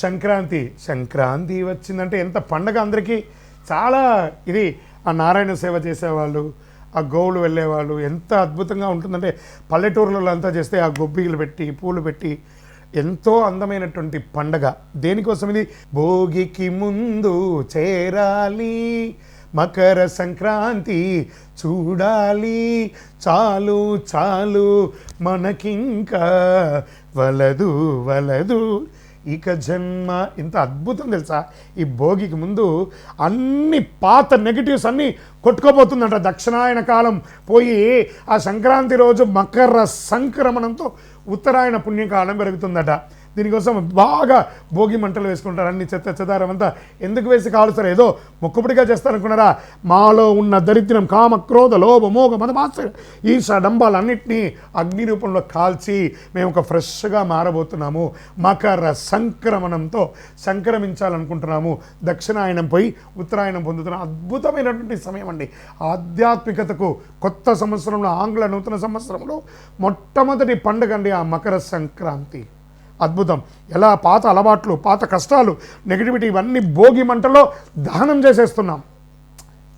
సంక్రాంతి సంక్రాంతి వచ్చిందంటే ఎంత పండగ అందరికీ. చాలా ఇది ఆ నారాయణ సేవ చేసేవాళ్ళు, ఆ గోవులు వెళ్ళేవాళ్ళు ఎంత అద్భుతంగా ఉంటుందంటే పల్లెటూరులలో అంతా చేస్తే ఆ గొబ్బిలు పెట్టి పూలు పెట్టి ఎంతో అందమైనటువంటి పండగ. దేనికోసం ఇది? భోగికి ముందు చేరాలి మకర సంక్రాంతి చూడాలి, చాలు చాలు మనకింకా వలదు వలదు ఇక జన్మ. ఇంత అద్భుతం తెలుసా? ఈ భోగికి ముందు అన్ని పాత నెగిటివ్స్ అన్నీ కొట్టుకోబోతుందంట. దక్షిణాయన కాలం పోయి ఆ సంక్రాంతి రోజు మకర సంక్రమణంతో ఉత్తరాయణ పుణ్యకాలం పెరుగుతుందట. దీనికోసం బాగా భోగి మంటలు వేసుకుంటారు. అన్ని చెత్త చెదారం అంతా ఎందుకు వేసి కాలుస్తారు? ఏదో మొక్కుబడిగా చేస్తారనుకున్నారా? మాలో ఉన్న దరిద్రం, కామ, క్రోధ, లోభ, మోగ, మదమాత్సర్య, ఈర్ష, డంబాలన్నింటినీ అగ్ని రూపంలో కాల్చి మేము ఒక ఫ్రెష్గా మారబోతున్నాము. మకర సంక్రమణంతో సంక్రమించాలనుకుంటున్నాము. దక్షిణాయనం పోయి ఉత్తరాయణం పొందుతున్నాం. అద్భుతమైనటువంటి సమయం అండి ఆధ్యాత్మికతకు. కొత్త సంవత్సరంలో, ఆంగ్ల నూతన సంవత్సరంలో మొట్టమొదటి పండుగ అండి ఆ మకర సంక్రాంతి. అద్భుతం. ఎలా పాత అలవాట్లు, పాత కష్టాలు, నెగిటివిటీ ఇవన్నీ భోగి మంటలో దహనం చేసేస్తున్నాం.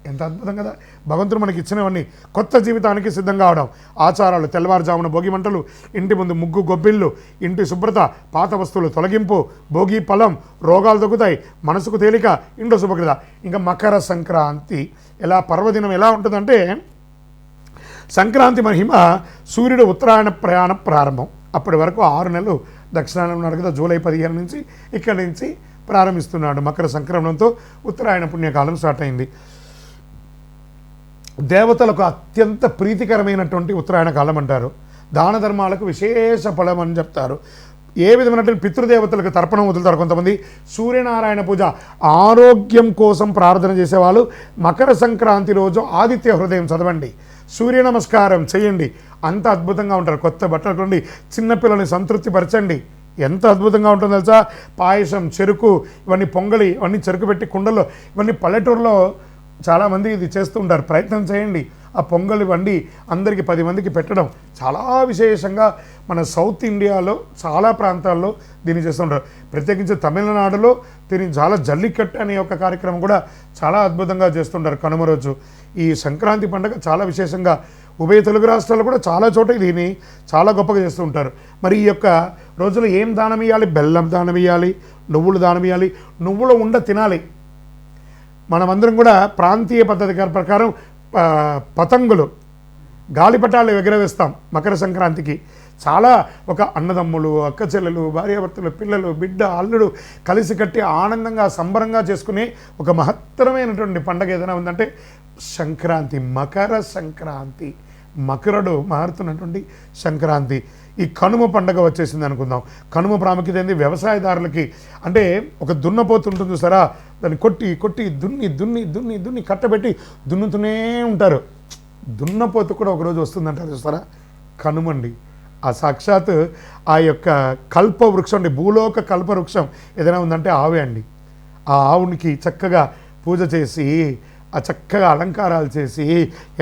ఎంత అద్భుతం కదా! భగవంతుడు మనకి ఇచ్చినవన్నీ కొత్త జీవితానికి సిద్ధం కావడం. ఆచారాలు, తెల్లవారుజామున భోగి మంటలు, ఇంటి ముందు ముగ్గు, గొబ్బిళ్ళు, ఇంటి శుభ్రత, పాత వస్తువులు తొలగింపు, భోగి ఫలం, రోగాలు తగ్గుతాయి, మనసుకు తేలిక, ఇంట్లో శుభ్రత. ఇంకా మకర సంక్రాంతి ఎలా పర్వదినం ఎలా ఉంటుందంటే, సంక్రాంతి మహిమ సూర్యుడు ఉత్తరాయణ ప్రయాణం ప్రారంభం. అప్పటి వరకు 6 నెలలు దక్షిణాయనం ఉన్నాడు కదా, జూలై 15 నుంచి ఇక్కడి నుంచి ప్రారంభిస్తున్నాడు. మకర సంక్రమణంతో ఉత్తరాయణ పుణ్యకాలం స్టార్ట్ అయింది. దేవతలకు అత్యంత ప్రీతికరమైనటువంటి ఉత్తరాయణ కాలం అంటారు. దాన ధర్మాలకు విశేష ఫలం అని చెప్తారు. ఏ విధమైనటువంటి పితృదేవతలకు తర్పణం వదులుతారు కొంతమంది. సూర్యనారాయణ పూజ, ఆరోగ్యం కోసం ప్రార్థన చేసేవాళ్ళు మకర సంక్రాంతి రోజు ఆదిత్య హృదయం చదవండి, సూర్య నమస్కారం చేయండి. అంత అద్భుతంగా ఉంటారు. కొత్త బట్టలు కొండి, చిన్నపిల్లల్ని సంతృప్తి పరచండి. ఎంత అద్భుతంగా ఉంటుందో తెలుసా? పాయసం, చెరుకు, ఇవన్నీ పొంగలి, ఇవన్నీ చెరుకు పెట్టి కుండల్లో, ఇవన్నీ పల్లెటూరులో చాలామంది ఇది చేస్తూ ఉంటారు. ప్రయత్నం చేయండి. ఆ పొంగలి వండి అందరికీ 10 మందికి పెట్టడం చాలా విశేషంగా. మన సౌత్ ఇండియాలో చాలా ప్రాంతాల్లో దీన్ని చేస్తుంటారు. ప్రత్యేకించి తమిళనాడులో దీన్ని చాలా జల్లికట్టు అనే ఒక కార్యక్రమం కూడా చాలా అద్భుతంగా చేస్తుంటారు కనుమ రోజు. ఈ సంక్రాంతి పండుగ చాలా విశేషంగా ఉభయ తెలుగు రాష్ట్రాల్లో కూడా చాలా చోట దీన్ని చాలా గొప్పగా చేస్తూ ఉంటారు. మరి ఈ యొక్క రోజులో ఏం దానం ఇవ్వాలి? బెల్లం దానం ఇవ్వాలి, నువ్వులు దానం ఇవ్వాలి, నువ్వుల ఉండ తినాలి. మనమందరం కూడా ప్రాంతీయ పద్ధతి ప్రకారం పతంగులు, గాలిపటాలు ఎగరవేస్తాం మకర సంక్రాంతికి. చాలా ఒక అన్నదమ్ములు, అక్క చెల్లెలు, భార్యాభర్తలు, పిల్లలు, బిడ్డ, అల్లుడు కలిసి కట్టి ఆనందంగా సంబరంగా చేసుకునే ఒక మహత్తరమైనటువంటి పండుగ ఏదైనా ఉందంటే సంక్రాంతి. మకర సంక్రాంతి, మకరుడు మారుతున్నటువంటి సంక్రాంతి. ఈ కనుమ పండుగ వచ్చేసింది అనుకుందాం. కనుమ ప్రాముఖ్యత ఏంది? వ్యవసాయదారులకి. అంటే ఒక దున్నపోతు ఉంటుంది సరా, దాన్ని కొట్టి కొట్టి దున్ని దున్ని దున్ని దున్ని కట్టబెట్టి దున్నుతూనే ఉంటారు. దున్నపోతు కూడా ఒకరోజు వస్తుందంటారు చూస్తారా, కనుమండి. ఆ సాక్షాత్ ఆ యొక్క కల్ప వృక్షం అండి, భూలోక కల్ప వృక్షం ఏదైనా ఉందంటే ఆవే అండి. ఆ ఆవునికి చక్కగా పూజ చేసి, ఆ చక్కగా అలంకారాలు చేసి,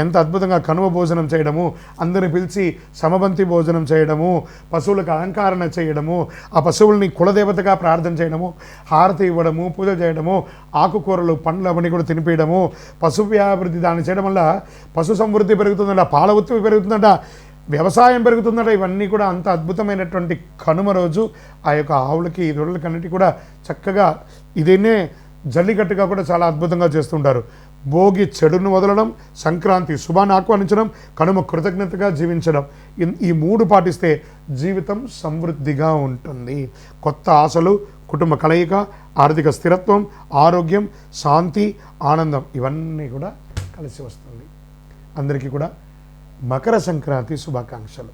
ఎంత అద్భుతంగా కనుమ భోజనం చేయడము, అందరిని పిలిచి సమబంతి భోజనం చేయడము, పశువులకు అలంకరణ చేయడము, ఆ పశువుల్ని కులదేవతగా ప్రార్థన చేయడము, హారతి ఇవ్వడము, పూజ చేయడము, ఆకుకూరలు, పండ్లు అవన్నీ కూడా తినిపించడము, పశు వ్యాభివృద్ధి దాన్ని చేయడం వల్ల పశు సమృద్ధి పెరుగుతుందట, పాల ఉత్పత్తి పెరుగుతుందట, వ్యవసాయం పెరుగుతుందట. ఇవన్నీ కూడా అంత అద్భుతమైనటువంటి కనుమ రోజు ఆ యొక్క ఆవులకి, దొరలకన్నిటి కూడా చక్కగా ఇదేనే జల్లికట్టుగా కూడా చాలా అద్భుతంగా చేస్తుంటారు. భోగి చెడును వదలడం, సంక్రాంతి శుభాన్ని ఆహ్వానించడం, కనుమ కృతజ్ఞతగా జీవించడం. ఈ 3 పాటిస్తే జీవితం సమృద్ధిగా ఉంటుంది. కొత్త ఆశలు, కుటుంబ కలయిక, ఆర్థిక స్థిరత్వం, ఆరోగ్యం, శాంతి, ఆనందం ఇవన్నీ కూడా కలిసి వస్తుంది. అందరికీ కూడా మకర సంక్రాంతి శుభాకాంక్షలు.